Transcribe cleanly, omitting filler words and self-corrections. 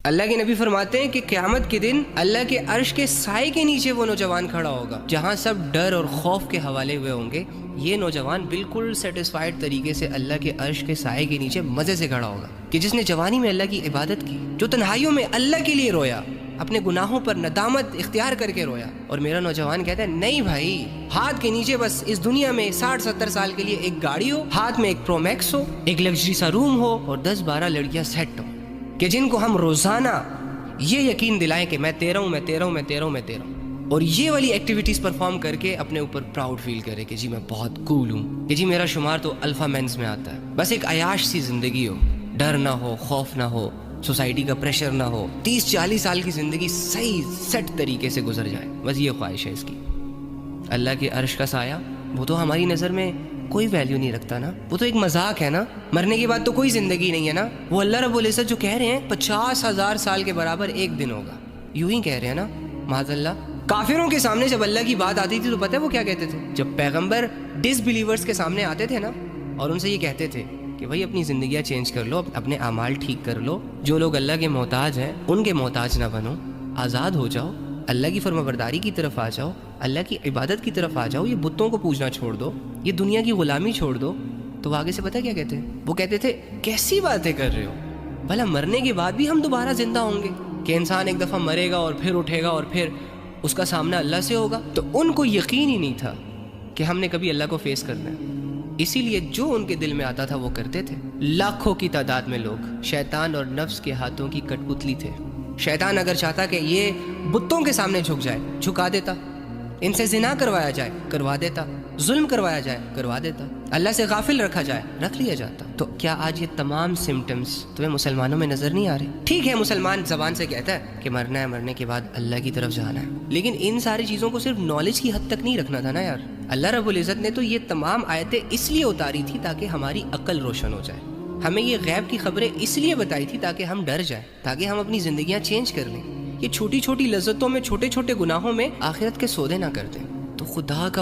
اللہ کے نبی فرماتے ہیں کہ قیامت کے دن اللہ کے عرش کے سائے کے نیچے وہ نوجوان کھڑا ہوگا جہاں سب ڈر اور خوف کے حوالے ہوئے ہوں گے. یہ نوجوان بالکل سیٹسفائیڈ طریقے سے اللہ کے عرش کے سائے کے نیچے مزے سے کھڑا ہوگا کہ جس نے جوانی میں اللہ کی عبادت کی, جو تنہائیوں میں اللہ کے لیے رویا, اپنے گناہوں پر ندامت اختیار کر کے رویا. اور میرا نوجوان کہتا ہے نہیں بھائی, ہاتھ کے نیچے بس اس دنیا میں 60-70 سال کے لیے ایک گاڑی ہو, ہاتھ میں ایک پرو میکس ہو, ایک لگژری سا روم ہو اور 10-12 لڑکیاں سیٹ ہو, کہ جن کو ہم روزانہ یہ یقین دلائیں کہ میں تیرا ہوں, میں تیرا ہوں, میں تیرا ہوں, میں تیرا ہوں, اور یہ والی ایکٹیویٹیز پرفارم کر کے اپنے اوپر پراؤڈ فیل کرے کہ جی میں بہت کول ہوں, کہ جی میرا شمار تو الفا مینز میں آتا ہے. بس ایک عیاش سی زندگی ہو, ڈر نہ ہو, خوف نہ ہو, سوسائٹی کا پریشر نہ ہو, 30-40 سال کی زندگی صحیح سیٹ طریقے سے گزر جائے, بس یہ خواہش ہے اس کی. اللہ کے عرش کا سایہ وہ تو ہماری نظر میں کوئی ویلیو نہیں رکھتا نا, وہ تو ایک مذاق ہے نا, مرنے کے بعد تو کوئی زندگی نہیں ہے نا. وہ اللہ رب العزت جو کہہ رہے ہیں 50,000 سال کے برابر ایک دن ہوگا, یوں ہی کہہ رہے ہیں نا, معاذ اللہ. کافروں کے سامنے جب اللہ کی بات آتی تھی تو پتہ ہے وہ کیا کہتے تھے؟ جب پیغمبر ڈس بلیورز کے سامنے آتے تھے نا اور ان سے یہ کہتے تھے کہ بھائی اپنی زندگیاں چینج کر لو, اپنے اعمال ٹھیک کر لو, جو لوگ اللہ کے محتاج ہیں ان کے محتاج نہ بنو, آزاد ہو جاؤ, اللہ کی فرمانبرداری کی طرف آ جاؤ, اللہ کی عبادت کی طرف آ جاؤ, یہ بتوں کو پوجنا چھوڑ دو, یہ دنیا کی غلامی چھوڑ دو. تو آگے سے پتہ کیا کہتے ہیں؟ وہ کہتے تھے کیسی باتیں کر رہے ہو, بھلا مرنے کے بعد بھی ہم دوبارہ زندہ ہوں گے, کہ انسان ایک دفعہ مرے گا اور پھر اٹھے گا اور پھر اس کا سامنا اللہ سے ہوگا. تو ان کو یقین ہی نہیں تھا کہ ہم نے کبھی اللہ کو فیس کرنا ہے, اسی لیے جو ان کے دل میں آتا تھا وہ کرتے تھے. لاکھوں کی تعداد میں لوگ شیطان اور نفس کے ہاتھوں کی کٹ پتلی تھے. شیطان اگر چاہتا کہ یہ بتوں کے سامنے جھک جائے, جھکا دیتا, ان سے زنا کروایا جائے, کروا دیتا, ظلم کروایا جائے, کروا دیتا, اللہ سے غافل رکھا جائے, رکھ لیا جاتا. تو کیا آج یہ تمام سمٹمز تمہیں مسلمانوں میں نظر نہیں آ رہے؟ ٹھیک ہے مسلمان زبان سے کہتا ہے کہ مرنا ہے, مرنے کے بعد اللہ کی طرف جانا ہے, لیکن ان ساری چیزوں کو صرف نالج کی حد تک نہیں رکھنا تھا نا یار. اللہ رب العزت نے تو یہ تمام آیتیں اس لیے اتاری تھی تاکہ ہماری عقل روشن ہو جائے, ہمیں یہ غیب کی خبریں اس لیے بتائی تھی تاکہ ہم ڈر جائیں, تاکہ ہم اپنی زندگیاں چینج کر لیں, یہ چھوٹی چھوٹی لذتوں میں, چھوٹے چھوٹے گناہوں میں آخرت کے سودے نہ کر دیں. تو خدا کا